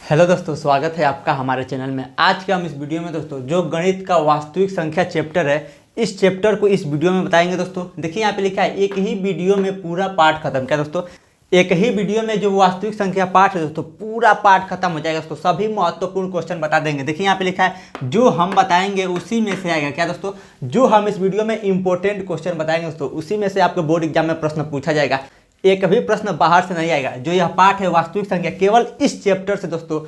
Hello दोस्तों, स्वागत है आपका हमारे चैनल में। आज के हम इस वीडियो में दोस्तों जो गणित का वास्तविक संख्या चैप्टर है, इस चैप्टर को इस वीडियो में बताएंगे। दोस्तों देखिए यहाँ पे लिखा है एक ही वीडियो में पूरा पाठ खत्म। क्या दोस्तों, एक ही वीडियो में जो वास्तविक संख्या पाठ है दोस्तों पूरा पाठ खत्म हो जाएगा। दोस्तों सभी महत्वपूर्ण क्वेश्चन बता देंगे। देखिए यहाँ पे लिखा है जो हम बताएंगे उसी में से आएगा। क्या दोस्तों, जो हम इस वीडियो में इंपॉर्टेंट क्वेश्चन बताएंगे दोस्तों उसी में से आपके बोर्ड एग्जाम में प्रश्न पूछा जाएगा। एक भी प्रश्न बाहर से नहीं आएगा। जो यह पाठ है वास्तविक संख्या केवल इस चैप्टर से दोस्तों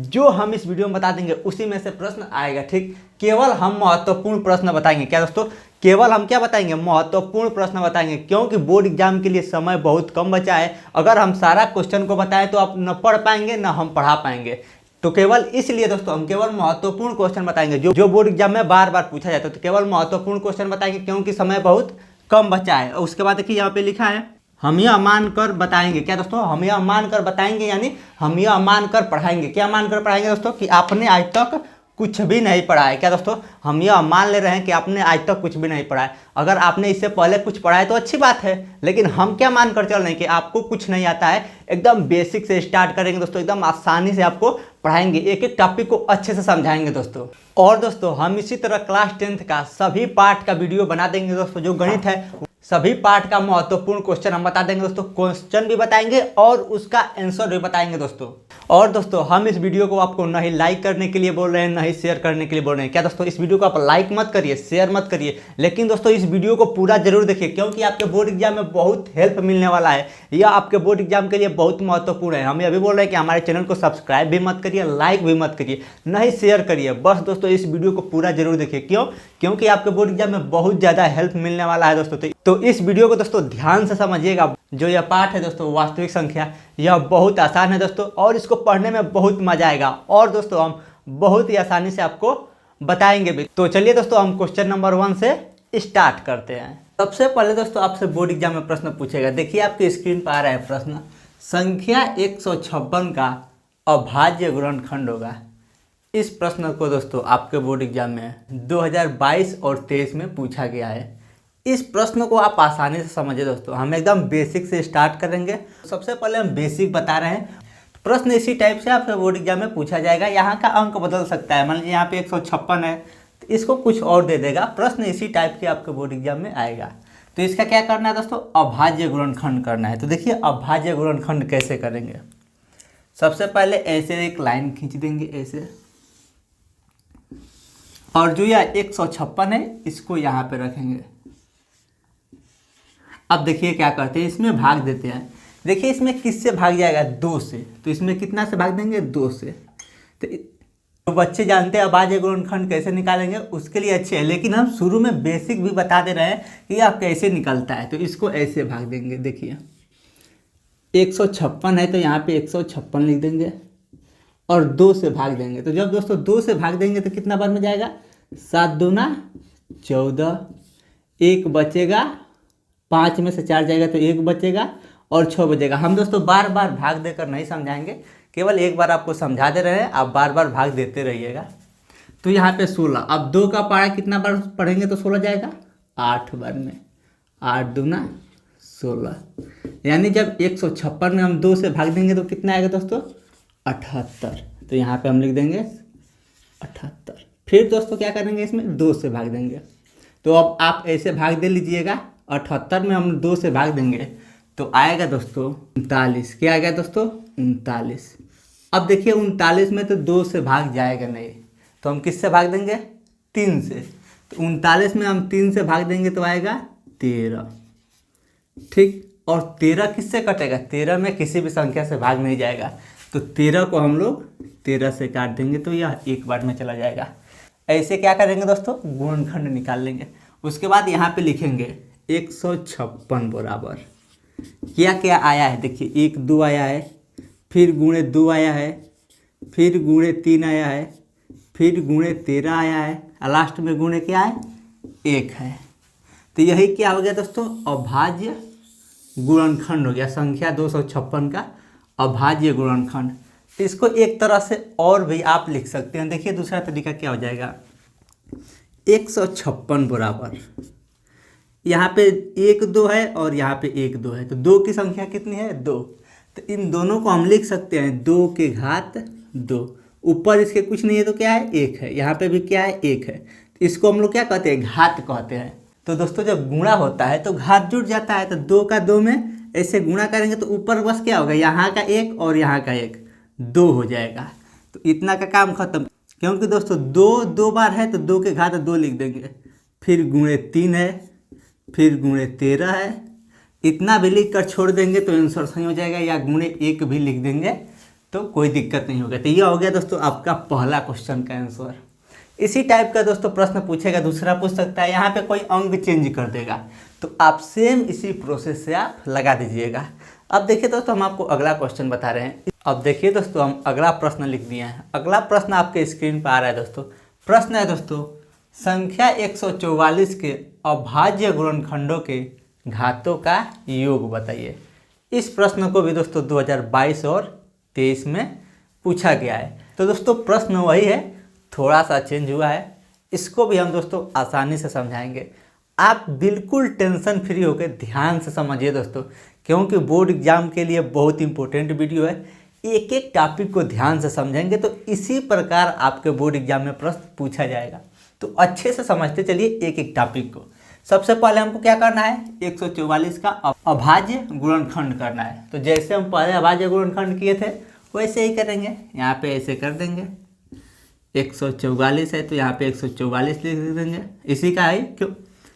जो हम इस वीडियो में बता देंगे उसी में से प्रश्न आएगा। ठीक, केवल हम महत्वपूर्ण प्रश्न बताएंगे। क्या दोस्तों, केवल हम क्या बताएंगे? महत्वपूर्ण प्रश्न बताएंगे, क्योंकि बोर्ड एग्जाम के लिए समय बहुत कम बचा है। अगर हम सारा क्वेश्चन को बताएं तो आप न पढ़ पाएंगे न हम पढ़ा पाएंगे। तो केवल इसलिए दोस्तों हम केवल महत्वपूर्ण क्वेश्चन बताएंगे जो बोर्ड एग्जाम में बार बार पूछा जाता है। तो केवल महत्वपूर्ण क्वेश्चन बताएंगे क्योंकि समय बहुत कम बचा है। उसके बाद देखिए यहाँ पे लिखा है हम यह मानकर बताएंगे। क्या दोस्तों, हम यह मानकर बताएंगे यानी हम यह मानकर पढ़ाएंगे। क्या मानकर पढ़ाएंगे दोस्तों? कि आपने आज तक कुछ भी नहीं पढ़ा है। क्या दोस्तों, हम यह मान ले रहे हैं कि आपने आज तक कुछ भी नहीं पढ़ा है। अगर आपने इससे पहले कुछ पढ़ा है तो अच्छी बात है, लेकिन हम क्या मानकर चल रहे हैं कि आपको कुछ नहीं आता है। एकदम बेसिक से स्टार्ट करेंगे दोस्तों, एकदम आसानी से आपको पढ़ाएंगे, एक एक टॉपिक को अच्छे से समझाएंगे दोस्तों। और दोस्तों हम इसी तरह क्लास 10th का सभी पार्ट का वीडियो बना देंगे दोस्तों। जो गणित है सभी पार्ट का महत्वपूर्ण क्वेश्चन हम बता देंगे दोस्तों। क्वेश्चन भी बताएंगे और उसका आंसर भी बताएंगे दोस्तों। और दोस्तों हम इस वीडियो को आपको नहीं लाइक करने के लिए बोल रहे हैं, नहीं शेयर करने के लिए बोल रहे हैं। क्या दोस्तों, इस वीडियो को आप लाइक मत करिए, शेयर मत करिए, लेकिन दोस्तों इस वीडियो को पूरा जरूर देखिए, क्योंकि आपके बोर्ड एग्जाम में बहुत हेल्प मिलने वाला है। यह आपके बोर्ड एग्जाम के लिए बहुत महत्वपूर्ण है। हम अभी बोल रहे हैं कि हमारे चैनल को सब्सक्राइब भी मत करिए, लाइक भी मत करिए, नहीं शेयर करिए। बस दोस्तों इस वीडियो को पूरा जरूर देखिए। क्यों? क्योंकि आपके बोर्ड एग्जाम में बहुत ज़्यादा हेल्प मिलने वाला है दोस्तों। तो इस वीडियो को दोस्तों ध्यान से समझिएगा। जो यह पाठ है दोस्तों वास्तविक संख्या, यह बहुत आसान है दोस्तों और इसको पढ़ने में बहुत मजा आएगा। और दोस्तों हम बहुत ही आसानी से आपको बताएंगे भी। तो चलिए दोस्तों हम क्वेश्चन नंबर 1 से स्टार्ट करते हैं। सबसे पहले दोस्तों आपसे बोर्ड एग्जाम में प्रश्न पूछेगा। देखिए आपकी स्क्रीन पर आ रहा है प्रश्न, संख्या 156 का अभाज्य गुणनखंड होगा। इस प्रश्न को दोस्तों आपके बोर्ड एग्जाम में 2022 और 23 में पूछा गया है। इस प्रश्न को आप आसानी से समझिए दोस्तों। हम एकदम बेसिक से स्टार्ट करेंगे। सबसे पहले हम बेसिक बता रहे हैं। प्रश्न इसी टाइप से आपके बोर्ड एग्जाम में पूछा जाएगा। यहाँ का अंक बदल सकता है। मान लीजिए यहाँ पे 156 है तो इसको कुछ और दे देगा। प्रश्न इसी टाइप के आपके बोर्ड एग्जाम में आएगा। तो इसका क्या करना है दोस्तों? अभाज्य गुणनखंड करना है। तो देखिए अभाज्य गुणनखंड कैसे करेंगे। सबसे पहले ऐसे एक लाइन खींच देंगे ऐसे, और जो यह 156 है इसको यहाँ पे रखेंगे। अब देखिए क्या करते हैं, इसमें भाग देते हैं। देखिए इसमें किससे भाग जाएगा? 2 से। तो इसमें कितना से भाग देंगे? 2 से। तो बच्चे जानते हैं अभाज्य गुणनखंड कैसे निकालेंगे, उसके लिए अच्छे है, लेकिन हम शुरू में बेसिक भी बता दे रहे हैं कि यह कैसे निकलता है। तो इसको ऐसे भाग देंगे। देखिए 156 है तो यहाँ पे 156 लिख देंगे और 2 से भाग देंगे। तो जब दोस्तों 2 से भाग देंगे तो कितना बार में जाएगा? 7 दूना 14, 1 बचेगा, 5 में से 4 जाएगा तो 1 बचेगा और 6 बचेगा। हम दोस्तों बार बार भाग देकर नहीं समझाएंगे, केवल एक बार आपको समझा दे रहे हैं, आप बार बार भाग देते रहिएगा। तो यहाँ पे 16। अब 2 का पारा कितना बार पढ़ेंगे तो 16 जाएगा? 8 बार में। 8 दूना 16, यानी जब 156 में हम 2 से भाग देंगे तो कितना आएगा दोस्तों? 78। तो यहाँ पे हम लिख देंगे 78। फिर दोस्तों क्या करेंगे, इसमें 2 से भाग देंगे। तो अब आप ऐसे भाग दे लीजिएगा। 78 में हम 2 से भाग देंगे तो आएगा दोस्तों 39। क्या आएगा दोस्तों? 39। अब देखिए 39 में तो 2 से भाग जाएगा नहीं, तो हम किससे भाग देंगे? 3 से। तो 39 में हम 3 से भाग देंगे तो आएगा 13। ठीक, और 13 किससे कटेगा? 13 में किसी भी संख्या से भाग नहीं जाएगा। तो 13 को हम लोग 13 से काट देंगे तो यह एक बार में चला जाएगा। ऐसे क्या करेंगे दोस्तों? गुणनखंड निकाल लेंगे। उसके बाद यहाँ पे लिखेंगे 156 बराबर क्या क्या आया है। देखिए 1 2 आया है, फिर गुणे 2 आया है, फिर गुणे 3 आया है, फिर गुणे 13 आया है, और लास्ट में गुणे क्या है? 1 है। तो यही क्या हो गया दोस्तों? अभाज्य गुणनखंड हो गया। संख्या 256 का अभाज्य गुणनखंड। तो इसको एक तरह से और भी आप लिख सकते हैं। देखिए दूसरा तरीका क्या हो जाएगा? 156 बराबर यहाँ पे 1 2 है और यहाँ पे 1 2 है, तो 2 की संख्या कितनी है? 2। तो इन दोनों को हम लिख सकते हैं 2 के घात 2। ऊपर इसके कुछ नहीं है तो क्या है, 1 है। यहाँ पे भी क्या है, 1 है। तो इसको हम लोग क्या कहते हैं, घात कहते हैं। तो दोस्तों जब गुणा होता है तो घात जुड़ जाता है। तो 2 का 2 में ऐसे गुणा करेंगे तो ऊपर बस क्या होगा, यहाँ का 1 और यहाँ का 1, 2 हो जाएगा। तो इतना का काम खत्म। क्योंकि दोस्तों 2 बार है तो 2 के घात 2 लिख देंगे, फिर गुणे 3 है, फिर गुणे 13 है। इतना भी लिख कर छोड़ देंगे तो आंसर सही हो जाएगा, या गुणे 1 भी लिख देंगे तो कोई दिक्कत नहीं होगा। तो ये हो गया दोस्तों आपका पहला क्वेश्चन का आंसर। इसी टाइप का दोस्तों प्रश्न पूछेगा, दूसरा पूछ सकता है, यहाँ पे कोई अंक चेंज कर देगा तो आप सेम इसी प्रोसेस से आप लगा दीजिएगा। अब देखिए दोस्तों हम आपको अगला क्वेश्चन बता रहे हैं। अब देखिए दोस्तों हम अगला प्रश्न लिख दिए हैं। अगला प्रश्न आपके स्क्रीन पर आ रहा है दोस्तों। प्रश्न है दोस्तों, संख्या 144 के अभाज्य गुणनखंडों के घातों का योग बताइए। इस प्रश्न को भी दोस्तों 2022 और 23 में पूछा गया है। तो दोस्तों प्रश्न वही है, थोड़ा सा चेंज हुआ है। इसको भी हम दोस्तों आसानी से समझाएंगे। आप बिल्कुल टेंशन फ्री होकर ध्यान से समझिए दोस्तों, क्योंकि बोर्ड एग्जाम के लिए बहुत इंपॉर्टेंट वीडियो है। एक एक टॉपिक को ध्यान से समझेंगे तो इसी प्रकार आपके बोर्ड एग्जाम में प्रश्न पूछा जाएगा। तो अच्छे से समझते चलिए एक एक टॉपिक को। सबसे पहले हमको क्या करना है, 144 का अभाज्य गुणनखंड करना है। तो जैसे हम पहले अभाज्य गुणनखंड किए थे वैसे ही करेंगे। यहाँ पे ऐसे कर देंगे, 144 है तो यहाँ पे 144 लिख देंगे। इसी का है क्यों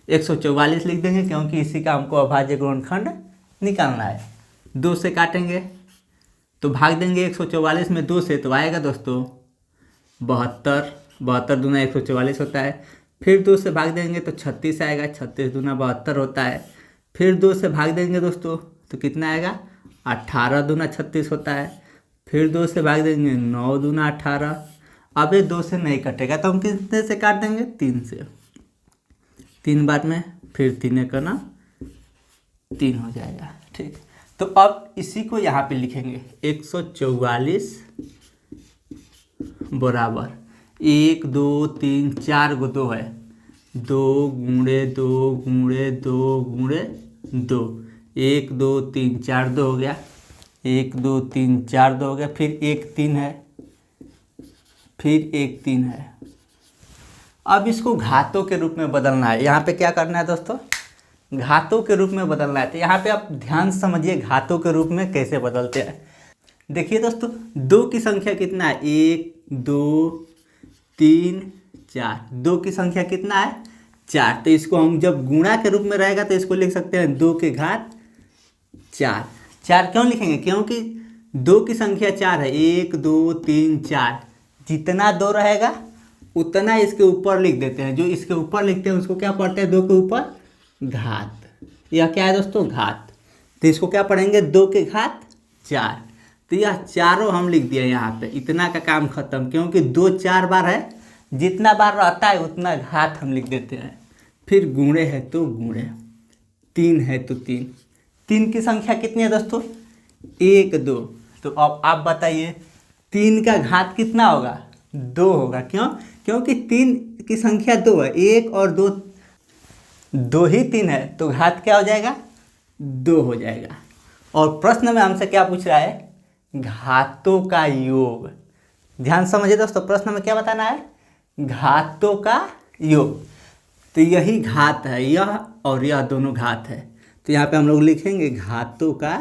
144 लिख देंगे, क्योंकि इसी का हमको अभाज्य गुणनखंड निकालना है। 2 से काटेंगे तो भाग देंगे 144 में 2 से, तो आएगा दोस्तों 72। 72 दूना 144 होता है। फिर 2 से भाग देंगे तो 36 आएगा। 36 दूना 72 होता है। फिर 2 से भाग देंगे दोस्तों तो कितना आएगा, 18 दूना 36 होता है। फिर 2 से भाग देंगे 9 दूना 18। अब ये 2 से नहीं कटेगा तो हम कितने से काट देंगे, 3 से। 3 बार में फिर 3 करना 3 हो जाएगा। ठीक, तो अब इसी को यहाँ पे लिखेंगे 144 बराबर 1 2 3 4 गो 2 है, 2 गुणे 2 गुणे 2 गुणे 2, 1 2 3 4 2 हो गया, 1 2 3 4 2 हो गया। फिर 1 3 है, फिर 1 3 है। अब इसको घातों के रूप में बदलना है। यहाँ पे क्या करना है दोस्तों, घातों के रूप में बदलना है। तो यहाँ पे आप ध्यान से समझिए घातों के रूप में कैसे बदलते हैं। देखिए दोस्तों 2 की संख्या कितना है, 1 2 3 4। 2 की संख्या कितना है, 4। तो इसको हम जब गुणा के रूप में रहेगा तो इसको लिख सकते हैं 2 के घात 4। 4 क्यों लिखेंगे, क्योंकि 2 की संख्या 4 है। 1 2 3 4, जितना 2 रहेगा उतना इसके ऊपर लिख देते हैं। जो इसके ऊपर लिखते हैं उसको क्या पढ़ते हैं, 2 के ऊपर घात। यह क्या है दोस्तों, घात। तो इसको क्या पढ़ेंगे, 2 के घात 4। तो यह चारों हम लिख दिए यहाँ पे। इतना का काम खत्म, क्योंकि 2 4 बार है, जितना बार रहता है उतना घात हम लिख देते हैं। फिर गुणे है तो गुणे, 3 है तो 3। 3 की संख्या कितनी है दोस्तों, 1 2। तो अब आप बताइए 3 का घात कितना होगा, 2 होगा। क्यों, क्योंकि 3 की संख्या 2 है, 1 और 2, 2 ही 3 है, तो घात क्या हो जाएगा, 2 हो जाएगा। और प्रश्न में हमसे क्या पूछ रहा है, घातों का योग। ध्यान समझिए दोस्तों, प्रश्न में क्या बताना है, घातों का योग। तो यही घात है, यह और यह दोनों घात है। तो यहाँ पे हम लोग लिखेंगे घातों का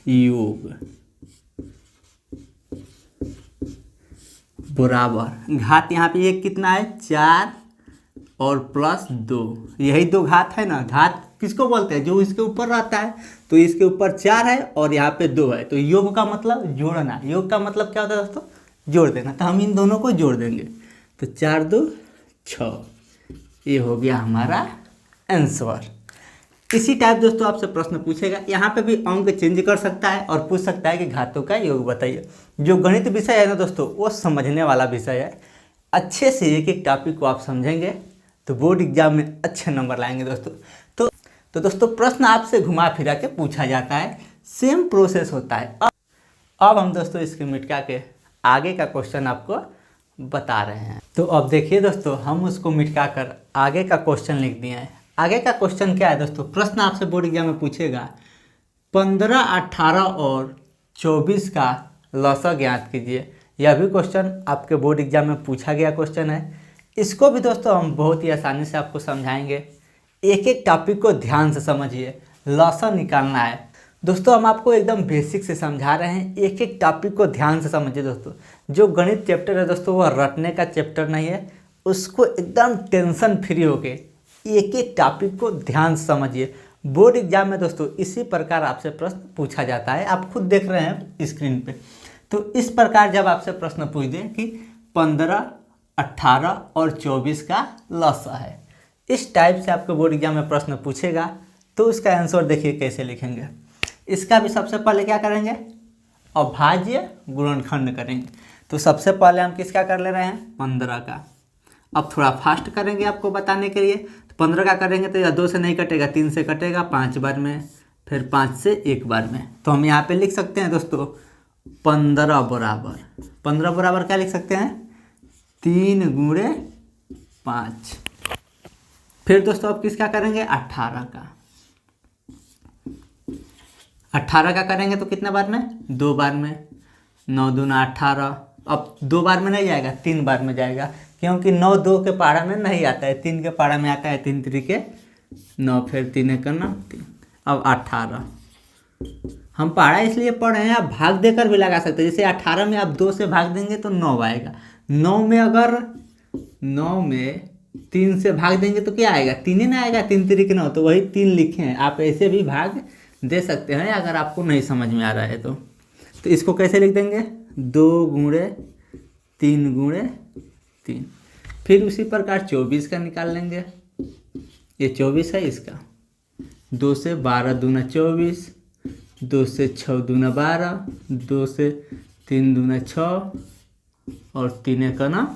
योग बराबर, घात यहाँ पे एक कितना है, 4 और प्लस 2। यही 2 घात है ना। घात किसको बोलते हैं, जो इसके ऊपर रहता है। तो इसके ऊपर 4 है और यहाँ पे 2 है। तो योग का मतलब जोड़ना। योग का मतलब क्या होता है दोस्तों, जोड़ देना। तो हम इन दोनों को जोड़ देंगे। तो 4 2 6, ये हो गया हमारा आंसर। इसी टाइप दोस्तों आपसे प्रश्न पूछेगा। यहाँ पे भी अंक चेंज कर सकता है और पूछ सकता है कि घातों का योग बताइए। जो गणित विषय है ना दोस्तों, वो समझने वाला विषय है। अच्छे से एक एक टॉपिक को आप समझेंगे तो बोर्ड एग्जाम में अच्छे नंबर लाएंगे दोस्तों। तो दोस्तों प्रश्न आपसे घुमा फिरा के पूछा जाता है, सेम प्रोसेस होता है। अब हम दोस्तों इसके मिटा के आगे का क्वेश्चन आपको बता रहे हैं। तो अब देखिए दोस्तों, हम उसको मिटा कर आगे का क्वेश्चन लिख दिए हैं। आगे का क्वेश्चन क्या है दोस्तों, प्रश्न आपसे बोर्ड एग्जाम में पूछेगा 15 18 और 24 का लसा ज्ञात कीजिए। यह भी क्वेश्चन आपके बोर्ड एग्जाम में पूछा गया क्वेश्चन है। इसको भी दोस्तों हम बहुत ही आसानी से आपको समझाएंगे। एक एक टॉपिक को ध्यान से समझिए, लसा निकालना है दोस्तों। हम आपको एकदम बेसिक से समझा रहे हैं, एक एक टॉपिक को ध्यान से समझिए दोस्तों। जो गणित चैप्टर है दोस्तों वह रटने का चैप्टर नहीं है, उसको एकदम टेंशन फ्री होके एक एक टॉपिक को ध्यान से समझिए। बोर्ड एग्जाम में दोस्तों इसी प्रकार आपसे प्रश्न पूछा जाता है, आप खुद देख रहे हैं स्क्रीन पे। तो इस प्रकार जब आपसे प्रश्न पूछ दें कि 15, 18 और 24 का लसा है, इस टाइप से आपके बोर्ड एग्जाम में प्रश्न पूछेगा तो उसका आंसर देखिए कैसे लिखेंगे। इसका भी सबसे पहले क्या करेंगे, अभाज्य गुणनखंड करेंगे। तो सबसे पहले हम किसका कर ले रहे हैं, 15 का। अब थोड़ा फास्ट करेंगे आपको बताने के लिए। तो 15 का करेंगे तो यह 2 से नहीं कटेगा, 3 से कटेगा, 5 बार में, फिर 5 से 1 बार में। तो हम यहाँ पे लिख सकते हैं दोस्तों 15 बराबर क्या लिख सकते हैं, 3 गुणे 5। फिर दोस्तों अब किसका करेंगे, 18 का। 18 का करेंगे तो कितना बार में, 2 बार में, 9 दूना 18। अब 2 बार में नहीं जाएगा, 3 बार में जाएगा, क्योंकि 9 2 के पारा में नहीं आता है, 3 के पारा में आता है। 3 3 के 9, फिर 3 1 9 3। अब 18 हम पारा इसलिए पढ़ रहे हैं, आप भाग देकर भी लगा सकते हैं। जैसे 18 में आप 2 से भाग देंगे तो 9 आएगा। 9 में अगर 9 में 3 से भाग देंगे तो क्या आएगा, 3 ही ना आएगा। 3 3 के 9, तो वही 3 लिखे हैं। आप ऐसे भी भाग दे सकते हैं अगर आपको नहीं समझ में आ रहा है तो। इसको कैसे लिख देंगे, 2 गुणे 3 गुणे 3। फिर उसी प्रकार 24 का निकाल लेंगे। ये 24 है, इसका 2 से 12 दूना 24, 2 से 6 दूना 12, 2 से 3 दूना 6 और 3 1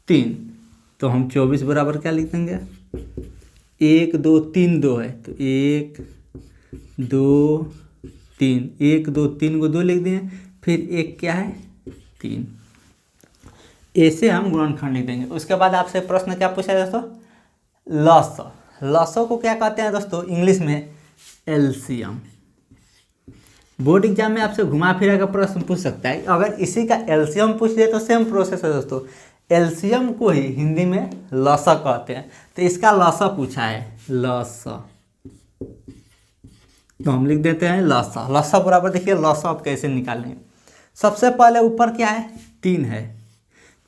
3। तो हम 24 बराबर क्या लिख देंगे, 1 2 3 2 है तो 1 2 3, 1 2 3 को 2 लिख दिए। फिर 1 क्या है, 3। ऐसे हम गुणनखंड लिख देंगे। उसके बाद आपसे प्रश्न क्या पूछा है दोस्तों, लसा। लसा को क्या कहते हैं दोस्तों इंग्लिश में, एलसीएम। बोर्ड एग्जाम में आपसे घुमा फिरा का प्रश्न पूछ सकता है। अगर इसी का एलसीएम पूछ दे तो सेम प्रोसेस है दोस्तों। एलसीएम को ही हिंदी में लसा कहते हैं। तो इसका लसा पूछा है, लसा, तो हम लिख देते हैं लसा। लसा बराबर देखिए लसा आप कैसे निकालेंगे। सबसे पहले ऊपर क्या है, 3 है।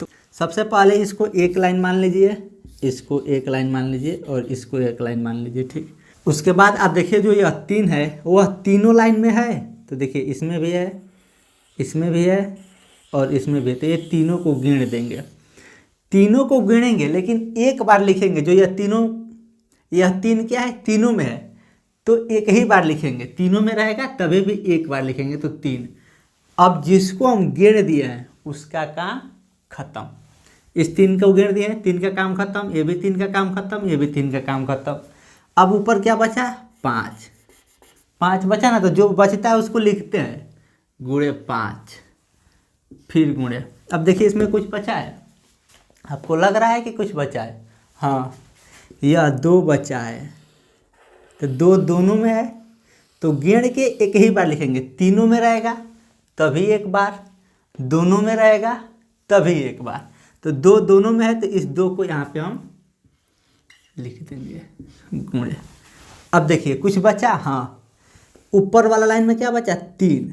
तो सबसे पहले इसको एक लाइन मान लीजिए, इसको एक लाइन मान लीजिए और इसको एक लाइन मान लीजिए, ठीक। उसके बाद आप देखिए जो यह 3 है वह तीनों लाइन में है। तो देखिए इसमें भी है, इसमें भी है और इसमें भी। तो ये तीनों को गिन देंगे, तीनों को गिनेंगे लेकिन एक बार लिखेंगे। जो यह तीनों, यह 3 क्या है, तीनों में है तो एक ही बार लिखेंगे। तीनों में रहेगा तभी भी एक बार लिखेंगे, तो 3। अब जिसको हम गिन दिए हैं उसका काम खत्म। इस 3 को गिन दिए हैं, 3 का काम खत्म, ये भी 3 का काम खत्म, ये भी 3 का काम खत्म। अब ऊपर क्या बचा, 5। 5 बचा ना, तो जो बचता है उसको लिखते हैं गुणे 5, फिर गुणे। अब देखिए इसमें कुछ बचा है, आपको लग रहा है कि कुछ बचा है, हाँ यह 2 बचा है। तो 2 दोनों में है तो गिन के एक ही बार लिखेंगे। तीनों में रहेगा तभी एक बार, दोनों में रहेगा तभी एक बार। तो 2 दोनों में है तो इस 2 को यहाँ पे हम लिख देंगे गुणे। अब देखिए कुछ बचा, हाँ ऊपर वाला लाइन में क्या बचा, 3,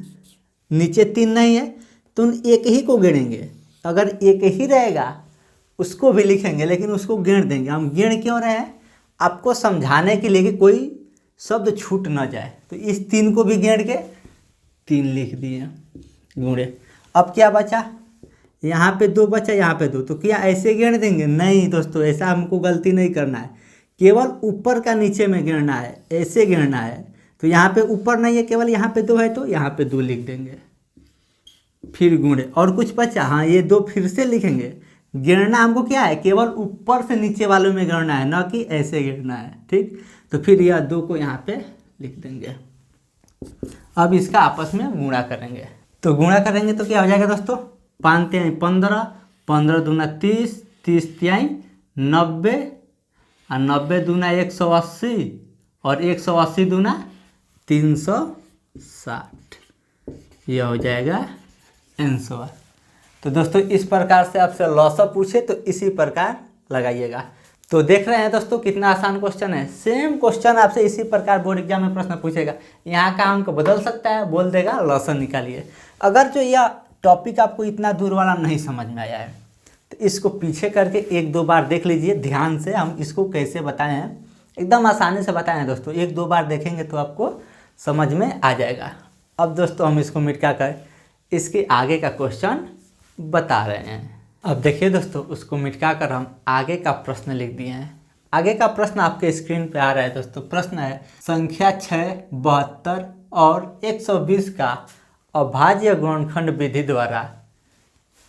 नीचे 3 नहीं है तो एक ही को गिनेंगे। अगर एक ही रहेगा उसको भी लिखेंगे लेकिन उसको गिन देंगे। हम गिन क्यों रहे हैं, आपको समझाने के लिए कि कोई शब्द छूट ना जाए। तो इस 3 को भी गिन के 3 लिख दिए गुणे। अब क्या बचा, यहाँ पे 2 बचा, यहाँ पे 2, तो क्या ऐसे गिन देंगे, नहीं दोस्तों ऐसा हमको गलती नहीं करना है। केवल ऊपर का नीचे में गिनना है, ऐसे गिनना है। तो यहाँ पे ऊपर नहीं है, केवल यहाँ पे 2 है तो यहाँ पे 2 लिख देंगे, फिर गुणे। और कुछ बचा, हाँ ये 2 फिर से लिखेंगे। गिनना हमको क्या है, केवल ऊपर से नीचे वालों में गिनना है, ना कि ऐसे गिनना है, ठीक। तो फिर यह 2 को यहाँ पे लिख देंगे। अब इसका आपस में गुणा करेंगे। तो गुणा करेंगे तो क्या हो जाएगा दोस्तों, 5 3 15, 15 दूना 30, 30 3 90 और 90 दूना 180 और 180 दूना 360। यह हो जाएगा आंसर। तो दोस्तों इस प्रकार से आपसे लॉस पूछे तो इसी प्रकार लगाइएगा। तो देख रहे हैं दोस्तों कितना आसान क्वेश्चन है। सेम क्वेश्चन आपसे इसी प्रकार बोर्ड एग्जाम में प्रश्न पूछेगा। यहाँ का अंक बदल सकता है, बोल देगा लॉस निकालिए। अगर जो यह टॉपिक आपको इतना दूर वाला नहीं समझ में आया है तो इसको पीछे करके 1-2 बार देख लीजिए ध्यान से। हम इसको कैसे बताए हैं, एकदम आसानी से बताए हैं दोस्तों। 1-2 बार देखेंगे तो आपको समझ में आ जाएगा। अब दोस्तों हम इसको मिटा कर इसके आगे का क्वेश्चन बता रहे हैं। अब देखिए दोस्तों, उसको मिटा कर हम आगे का प्रश्न लिख दिए हैं। आगे का प्रश्न आपके स्क्रीन पे आ रहा है दोस्तों। प्रश्न है संख्या 6, 72 और 120 का अभाज्य गुणनखंड विधि द्वारा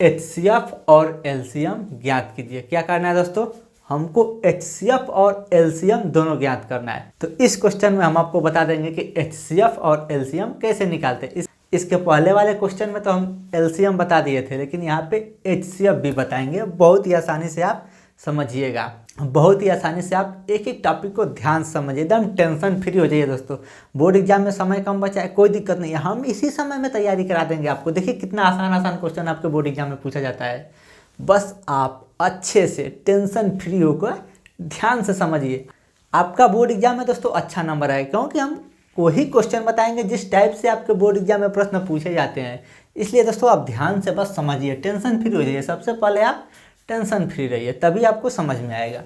HCF और LCM ज्ञात कीजिए। क्या करना है दोस्तों, हमको HCF और LCM दोनों ज्ञात करना है। तो इस क्वेश्चन में हम आपको बता देंगे कि HCF और LCM कैसे निकालते हैं। इसके पहले वाले क्वेश्चन में तो हम LCM बता दिए थे, लेकिन यहाँ पे HCF भी बताएंगे। बहुत ही आसानी से आप समझिएगा, बहुत ही आसानी से आप एक एक टॉपिक को ध्यान से समझिए, एकदम टेंशन फ्री हो जाइए दोस्तों। बोर्ड एग्जाम में समय कम बचा है, कोई दिक्कत नहीं है, हम इसी समय में तैयारी करा देंगे आपको। देखिए कितना आसान आसान क्वेश्चन आपके बोर्ड एग्जाम में पूछा जाता है। बस आप अच्छे से टेंशन फ्री होकर ध्यान से समझिए, आपका बोर्ड एग्जाम में दोस्तों अच्छा नंबर आएगा, क्योंकि हम वही क्वेश्चन बताएंगे जिस टाइप से आपके बोर्ड एग्जाम में प्रश्न पूछे जाते हैं। इसलिए दोस्तों आप ध्यान से बस समझिए, टेंशन फ्री हो जाइए। सबसे पहले आप टेंशन फ्री रहिए, तभी आपको समझ में आएगा।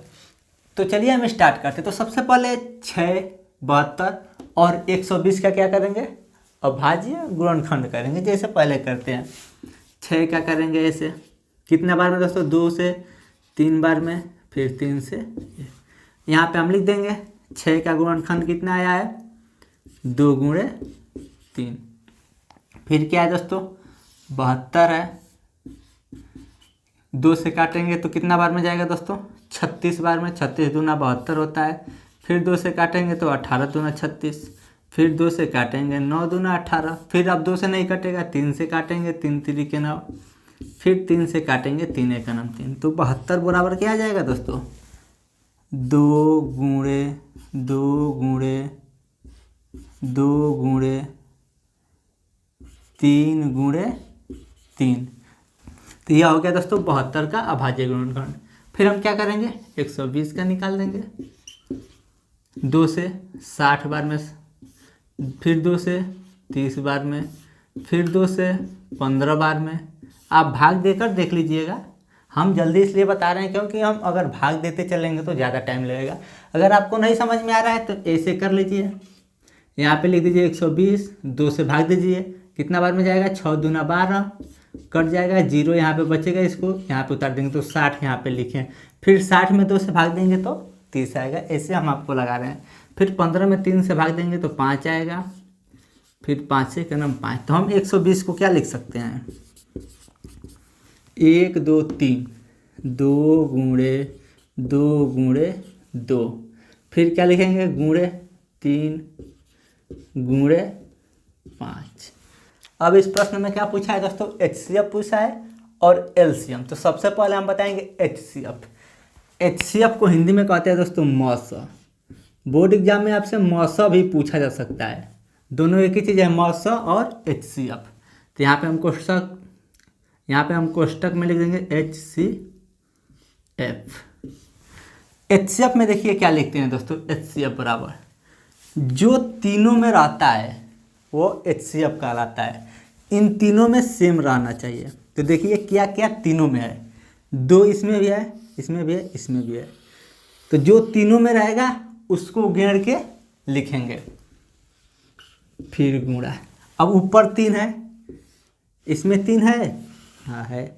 तो चलिए हम स्टार्ट करते हैं। तो सबसे पहले 6, 72 और 120 का क्या करेंगे, अभाज्य गुणनखंड करेंगे, जैसे पहले करते हैं। 6 का करेंगे ऐसे, कितने बार में दोस्तों, 2 से 3 बार में, फिर 3 से। यहाँ पे हम लिख देंगे 6 का गुणनखंड कितना आया है, 2 गुणे 3। फिर क्या है दोस्तों, 72 है, 2 से काटेंगे तो कितना बार में जाएगा दोस्तों, 36 बार में। 36 दूना 72 होता है। फिर 2 से काटेंगे तो 18 दूना 36। फिर 2 से काटेंगे 9 दूना 18। फिर अब 2 से नहीं कटेगा, 3 से काटेंगे, 3 3 9। फिर 3 से काटेंगे, 3 1 3। तो 72 बराबर क्या आ जाएगा दोस्तों, 2 गुणे 2 गुणे 2 गुणे 3 गुणे 3। तो यह हो गया दोस्तों 72 का अभाज्य गुणनखंड। फिर हम क्या करेंगे, 120 का निकाल देंगे। 2 से 60 बार में, फिर 2 से 30 बार में, फिर 2 से 15 बार में। आप भाग देकर देख लीजिएगा। हम जल्दी इसलिए बता रहे हैं क्योंकि हम अगर भाग देते चलेंगे तो ज़्यादा टाइम लगेगा। अगर आपको नहीं समझ में आ रहा है तो ऐसे कर लीजिए, यहाँ पे लिख दीजिए 120, 2 से भाग दीजिए, कितना बार में जाएगा, 6 दूना 12, कट जाएगा, 0 यहाँ पे बचेगा, इसको यहाँ पे उतार देंगे तो 60 यहाँ पे लिखें। फिर 60 में 2 से भाग देंगे तो 30 आएगा, ऐसे हम आपको लगा रहे हैं। फिर 15 में 3 से भाग देंगे तो 5 आएगा। फिर 5 से क्या नाम 5। तो हम 120 को क्या लिख सकते हैं, 1 2 3, 2 गुणे 2 गुणे 2। फिर क्या लिखेंगे, गुणे 3 गुणे 5। अब इस प्रश्न में क्या पूछा है दोस्तों, HCF पूछा है और LCM। तो सबसे पहले हम बताएंगे HCF। HCF को हिंदी में कहते हैं दोस्तों मौस। बोर्ड एग्जाम में आपसे मौस भी पूछा जा सकता है, दोनों एक ही चीज़ है, मौस और HCF। तो यहाँ पे हम कोष्टक में लिख देंगे HCF। HCF में देखिए क्या लिखते हैं दोस्तों, HCF बराबर जो तीनों में रहता है वो HCF कहलाता है। इन तीनों में सेम रहना चाहिए। तो देखिए क्या क्या तीनों में है, 2 इसमें भी है, इसमें भी है, इसमें भी है। तो जो तीनों में रहेगा उसको गेड़ के लिखेंगे, फिर गुणा। अब ऊपर 3 है, इसमें 3 है, हाँ है,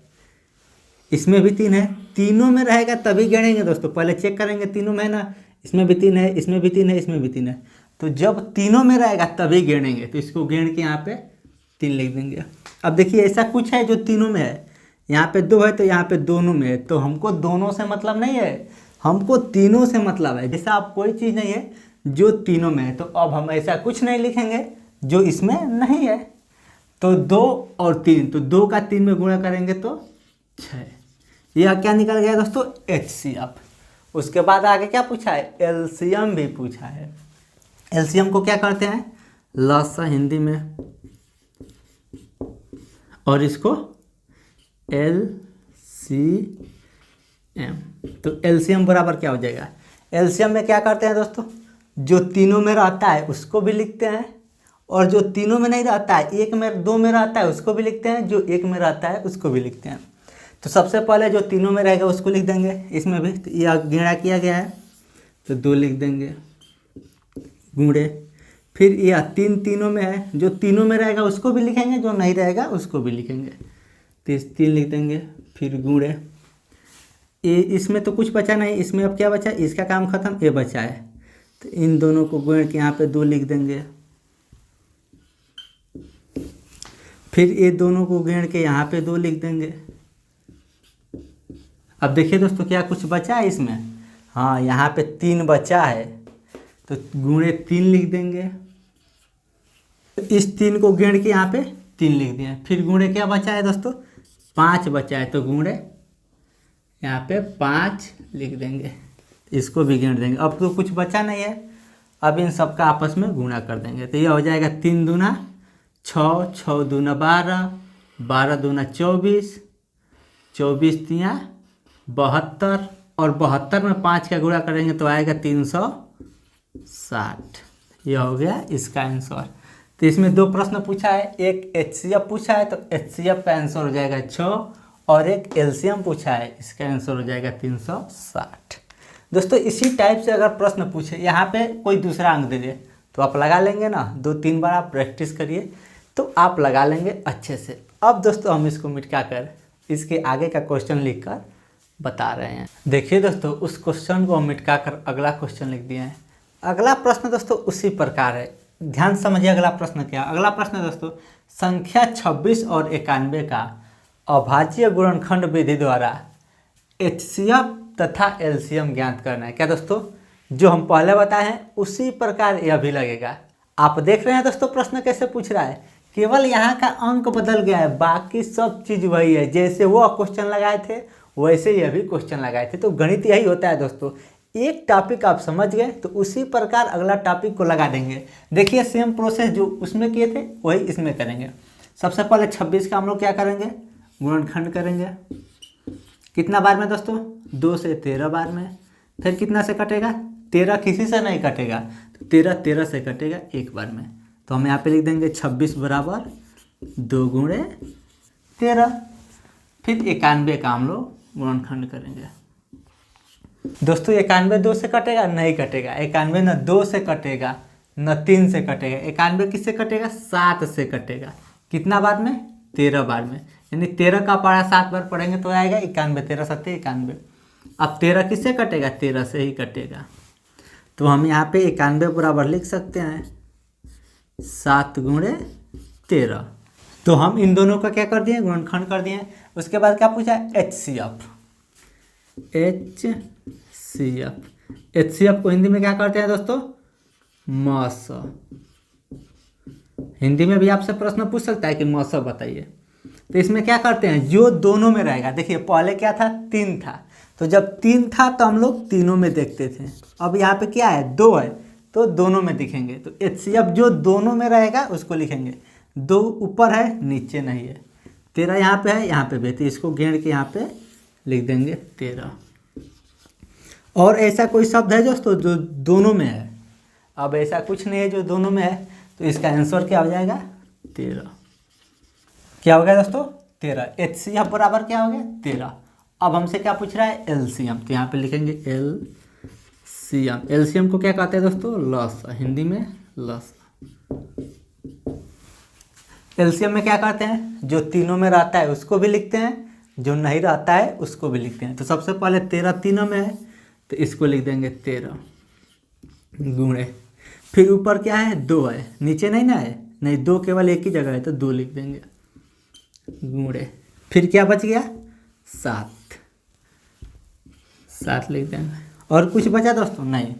इसमें भी 3 है। तीनों में रहेगा तभी गिनेंगे दोस्तों, पहले चेक करेंगे तीनों में है ना, इसमें भी 3 है, इसमें भी 3 है, इसमें भी 3 है। तो जब तीनों में रहेगा तभी गिनेंगे। तो इसको गिन के यहाँ पे 3 लिख देंगे। अब देखिए ऐसा कुछ है जो तीनों में है, यहाँ पे 2 है तो यहाँ पे दोनों में है। तो हमको दोनों से मतलब नहीं है, हमको तीनों से मतलब है। जैसा आप कोई चीज़ नहीं है जो तीनों में है, तो अब हम ऐसा कुछ नहीं लिखेंगे जो इसमें नहीं है। तो 2 और 3, तो 2 का 3 में गुणा करेंगे तो 6। यह क्या निकल गया दोस्तों, HCF। उसके बाद आगे क्या पूछा है, LCM भी पूछा है। LCM को क्या करते हैं, लसा हिंदी में और इसको LCM। तो LCM बराबर क्या हो जाएगा, LCM में क्या करते हैं दोस्तों, जो तीनों में रहता है उसको भी लिखते हैं, और जो तीनों में नहीं रहता है, एक में दो में रहता है उसको भी लिखते हैं, जो एक में रहता है उसको भी लिखते हैं। तो सबसे पहले जो तीनों में रहेगा उसको लिख देंगे, इसमें भी तो यह गेड़ा किया गया है तो 2 लिख देंगे गुणे। फिर यह तीनों में है, जो तीनों में रहेगा उसको भी लिखेंगे, जो नहीं रहेगा उसको भी लिखेंगे, तो इस 3 लिख देंगे। फिर गुणे, ये इसमें तो कुछ बचा नहीं, इसमें अब क्या बचा, इसका काम खत्म, ये बचा है, तो इन दोनों को गुण के यहाँ पे 2 लिख देंगे। फिर ये दोनों को गिण के यहाँ पे 2 लिख देंगे। अब देखिए दोस्तों क्या कुछ बचा है इसमें, हाँ यहाँ पे 3 बचा है, तो गुणे 3 लिख देंगे। इस 3 को गिण के यहाँ पे 3 लिख दिए। फिर गुणे क्या बचा है दोस्तों, 5 बचा है, तो गुणे यहाँ पे 5 लिख देंगे, इसको भी गिन देंगे। अब तो कुछ बचा नहीं है, अब इन सबका आपस में गुणा कर देंगे, तो ये हो जाएगा 3 दूना 6, 6 दूना 12, 12 दूना 24, 24 तिया 72, और 72 में 5 का गुणा करेंगे तो आएगा 360। ये हो गया इसका आंसर। तो इसमें 2 प्रश्न पूछा है, एक HCF पूछा है तो HCF का आंसर हो जाएगा 6, और एक LCM पूछा है, इसका आंसर हो जाएगा 360। दोस्तों इसी टाइप से अगर प्रश्न पूछे, यहाँ पे कोई दूसरा अंक दे दे तो आप लगा लेंगे ना, 2-3 बार आप प्रैक्टिस करिए तो आप लगा लेंगे अच्छे से। अब दोस्तों हम इसको मिटा कर इसके आगे का क्वेश्चन लिख कर बता रहे हैं। देखिए दोस्तों उस क्वेश्चन को हम मिटा कर अगला क्वेश्चन लिख दिए हैं। अगला प्रश्न दोस्तों उसी प्रकार है, ध्यान समझिए अगला प्रश्न क्या। अगला प्रश्न दोस्तों, संख्या 26 और 91 का अभाज्य गुणनखंड विधि द्वारा HCF तथा LCM ज्ञात करना है। क्या दोस्तों, जो हम पहले बताए हैं उसी प्रकार यह भी लगेगा। आप देख रहे हैं दोस्तों प्रश्न कैसे पूछ रहा है, केवल यहाँ का अंक बदल गया है, बाकी सब चीज़ वही है। जैसे वो क्वेश्चन लगाए थे वैसे यह भी क्वेश्चन लगाए थे। तो गणित यही होता है दोस्तों, एक टॉपिक आप समझ गए तो उसी प्रकार अगला टॉपिक को लगा देंगे। देखिए सेम प्रोसेस जो उसमें किए थे वही इसमें करेंगे। सबसे पहले 26 का हम लोग क्या करेंगे, गुणनखंड करेंगे। कितना बार में दोस्तों, 2 से 13 बार में। फिर कितना से कटेगा, 13 किसी से नहीं कटेगा, तो 13 से कटेगा 1 बार में। तो हम यहाँ पे लिख देंगे 26 बराबर 2 गुणे 13। फिर 91 का हम लोग गुणनखंड करेंगे। दोस्तों 91 2 से कटेगा, नहीं कटेगा। 91 न 2 से कटेगा न 3 से कटेगा। 91 किससे कटेगा, 7 से कटेगा। कितना बार में, 13 बार में। यानी 13 का पारा 7 बार पढ़ेंगे तो आएगा 91, 13 7 91। अब 13 किससे कटेगा, 13 से ही कटेगा। तो हम यहाँ पे 91 बराबर लिख सकते हैं 7 गुणे 13। तो हम इन दोनों का क्या कर दिए, गुणनखंड कर दिए। उसके बाद क्या पूछा, HCF। HCF को हिंदी में क्या करते हैं दोस्तों, मस। हिंदी में भी आपसे प्रश्न पूछ सकता है कि मस बताइए। तो इसमें क्या करते हैं, जो दोनों में रहेगा। देखिए पहले क्या था, 3 था, तो जब 3 था तो हम लोग तीनों में देखते थे। अब यहाँ पे क्या है, 2 है, तो दोनों में दिखेंगे। तो HCF जो दोनों में रहेगा उसको लिखेंगे। 2 ऊपर है नीचे नहीं है, 13 यहाँ पे है यहाँ पे भी, तो इसको गिण के यहाँ पे लिख देंगे 13। और ऐसा कोई शब्द है दोस्तों जो दोनों में है, अब ऐसा कुछ नहीं है जो दोनों में है, तो इसका आंसर क्या हो जाएगा, 13। क्या हो गया दोस्तों, 13। HCF बराबर क्या हो गया, 13। अब हमसे क्या पूछ रहा है, LCM। तो यहाँ पे लिखेंगे LCM। LCM को क्या कहते हैं दोस्तों, लसाअ, हिंदी में लसाअ। LCM में क्या करते हैं, जो तीनों में रहता है उसको भी लिखते हैं, जो नहीं रहता है उसको भी लिखते हैं। तो सबसे पहले 13 तीनों में है, तो इसको लिख देंगे 13 गुणे। फिर ऊपर क्या है, 2 है, नीचे नहीं ना है, नहीं 2 केवल एक ही जगह है, तो 2 लिख देंगे गुणे। फिर क्या बच गया, 7 लिख देंगे। और कुछ बचा दोस्तों, नहीं,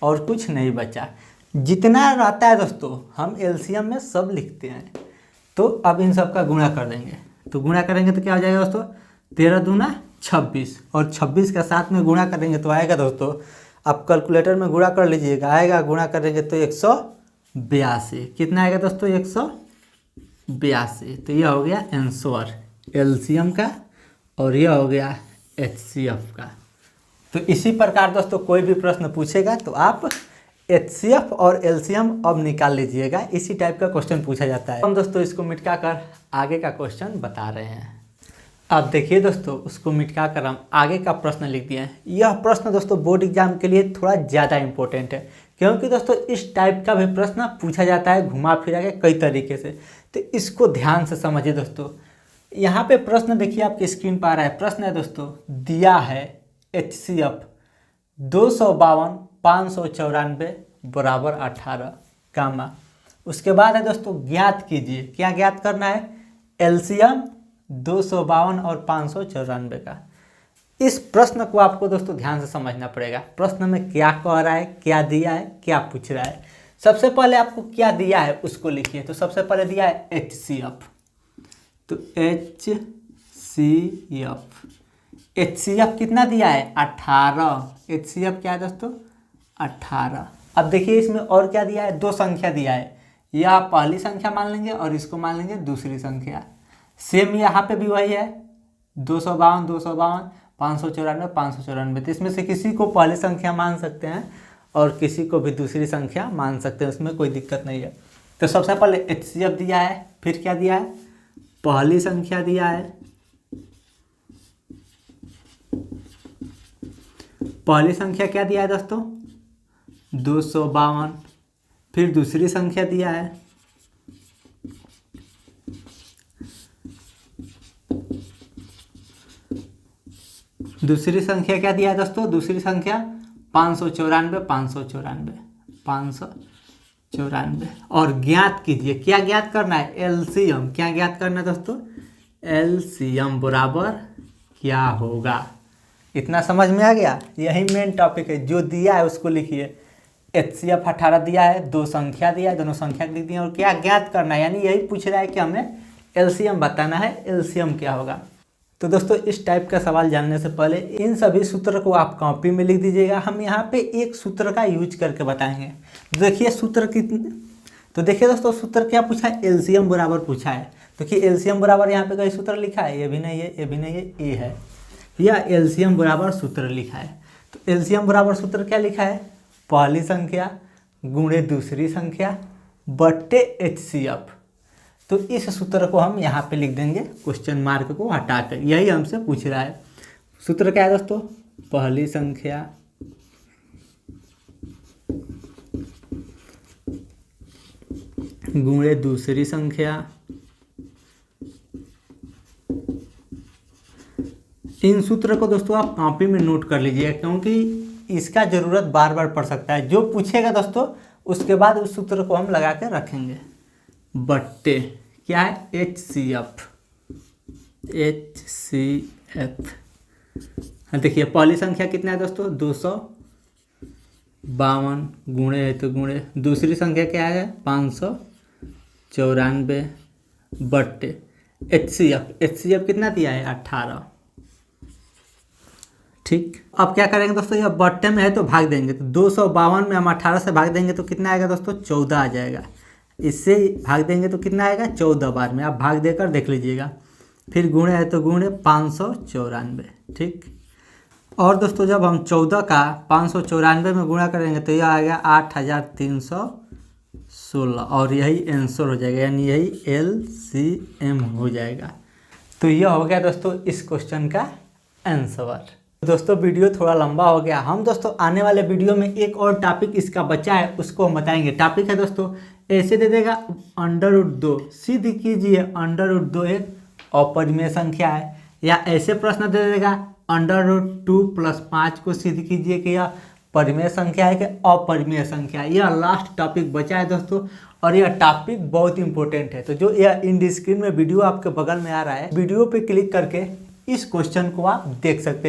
और कुछ नहीं बचा। जितना रहता है दोस्तों हम LCM में सब लिखते हैं। तो अब इन सब का गुणा कर देंगे। तो गुणा करेंगे तो क्या हो जाएगा दोस्तों, 13 दूना 26, और 26 का 7 में गुणा करेंगे तो आएगा दोस्तों, आप कैलकुलेटर में गुणा कर लीजिएगा, आएगा, गुणा करेंगे तो 182। कितना आएगा दोस्तों, 82। तो यह हो गया आंसर एलसीएम का और यह हो गया एचसीएफ का। तो इसी प्रकार दोस्तों कोई भी प्रश्न पूछेगा तो आप एचसीएफ और एलसीएम अब निकाल लीजिएगा। इसी टाइप का क्वेश्चन पूछा जाता है। हम दोस्तों इसको मिटका कर आगे का क्वेश्चन बता रहे हैं। अब देखिए दोस्तों, उसको मिटका कर हम आगे का प्रश्न लिख दिए हैं। यह प्रश्न दोस्तों बोर्ड एग्जाम के लिए थोड़ा ज़्यादा इंपॉर्टेंट है, क्योंकि दोस्तों इस टाइप का भी प्रश्न पूछा जाता है घुमा फिरा के कई तरीके से। तो इसको ध्यान से समझिए दोस्तों। यहाँ पे प्रश्न देखिए आपकी स्क्रीन पर आ रहा है। प्रश्न है दोस्तों, दिया है एचसीएफ 252 594 बराबर 18 गामा। उसके बाद है दोस्तों ज्ञात कीजिए, क्या ज्ञात करना है? एलसीएम 252 और 594 का। इस प्रश्न को आपको दोस्तों ध्यान से समझना पड़ेगा। प्रश्न में क्या कह रहा है, क्या दिया है, क्या पूछ रहा है। सबसे पहले आपको क्या दिया है उसको लिखिए। तो सबसे पहले दिया है एचसीएफ, तो एचसीएफ कितना दिया है? 18। एचसीएफ क्या है दोस्तों? 18। अब देखिए इसमें और क्या दिया है? दो संख्या दिया है। यह आप पहली संख्या मान लेंगे और इसको मान लेंगे दूसरी संख्या। सेम यहाँ पे भी वही है, 252 252 594 594। तो इसमें से किसी को पहली संख्या मान सकते हैं और किसी को भी दूसरी संख्या मान सकते हैं, उसमें कोई दिक्कत नहीं है। तो सबसे पहले एचसीएफ दिया है, फिर क्या दिया है? पहली संख्या दिया है। पहली संख्या क्या दिया है दोस्तों? 252। फिर दूसरी संख्या दिया है क्या दिया है दोस्तों? दूसरी संख्या 594 594 594। और ज्ञात कीजिए, क्या ज्ञात करना है? एलसीएम। क्या ज्ञात करना है दोस्तों? एलसीएम बराबर क्या होगा। इतना समझ में आ गया? यही मेन टॉपिक है। जो दिया है उसको लिखिए। एचसीएफ 18 दिया है, दो संख्या दिया है, दोनों संख्या लिख दी है, और क्या ज्ञात करना है, यानी यही पूछ रहा है कि हमें एलसीएम बताना है। एलसीएम क्या होगा। तो दोस्तों इस टाइप का सवाल जानने से पहले इन सभी सूत्र को आप कॉपी में लिख दीजिएगा। हम यहाँ पे एक सूत्र का यूज करके बताएंगे। देखिए सूत्र कितने, तो देखिए दोस्तों सूत्र क्या पूछा है? एलसीएम बराबर पूछा है। तो कि एलसीएम बराबर यहाँ पे कोई सूत्र लिखा है? ये भी नहीं है, ये भी नहीं है, ये है। यह एलसीएम बराबर सूत्र लिखा है। तो एलसीएम बराबर सूत्र क्या लिखा है? पहली संख्या गुणे दूसरी संख्या बट्टे एचसीएफ। तो इस सूत्र को हम यहाँ पे लिख देंगे क्वेश्चन मार्क को हटाकर। यही हमसे पूछ रहा है। सूत्र क्या है दोस्तों? पहली संख्या गुणे दूसरी संख्या। इन सूत्र को दोस्तों आप कॉपी में नोट कर लीजिए, क्योंकि इसका ज़रूरत बार बार पड़ सकता है। जो पूछेगा दोस्तों उसके बाद उस सूत्र को हम लगा के रखेंगे। बट्टे क्या है? एचसीएफ। देखिए पहली संख्या कितना है दोस्तों? 252 गुणे है तो गुणे, दूसरी संख्या क्या है? 594 बट्टे एचसीएफ कितना दिया है? 18। ठीक, अब क्या करेंगे दोस्तों? यह बट्टे में है तो भाग देंगे। तो 252 में हम 18 से भाग देंगे तो कितना आएगा दोस्तों? 14 आ जाएगा। इससे भाग देंगे तो कितना आएगा? 14 बार में। आप भाग देकर देख लीजिएगा। फिर गुणे है तो गुणे 594। ठीक, और दोस्तों जब हम 14 का 594 में गुणा करेंगे तो यह आएगा 8316 और यही आंसर हो जाएगा, यानी यही एलसीएम हो जाएगा। तो यह हो गया दोस्तों इस क्वेश्चन का आंसर। दोस्तों वीडियो थोड़ा लंबा हो गया। हम दोस्तों आने वाले वीडियो में एक और टॉपिक इसका बचा है, उसको हम बताएंगे। टॉपिक है दोस्तों, ऐसे दे देगा √2 सिद्ध कीजिए। √2 एक अपरिमेय संख्या है। या ऐसे प्रश्न दे देगा √2 + 5 को सिद्ध कीजिए कि यह परिमेय संख्या है कि अपरिमेय संख्या है। यह लास्ट टॉपिक बचा है दोस्तों, और यह टॉपिक बहुत इंपॉर्टेंट है। तो जो यह इन स्क्रीन में वीडियो आपके बगल में आ रहा है, वीडियो पे क्लिक करके इस क्वेश्चन को आप देख सकते हैं।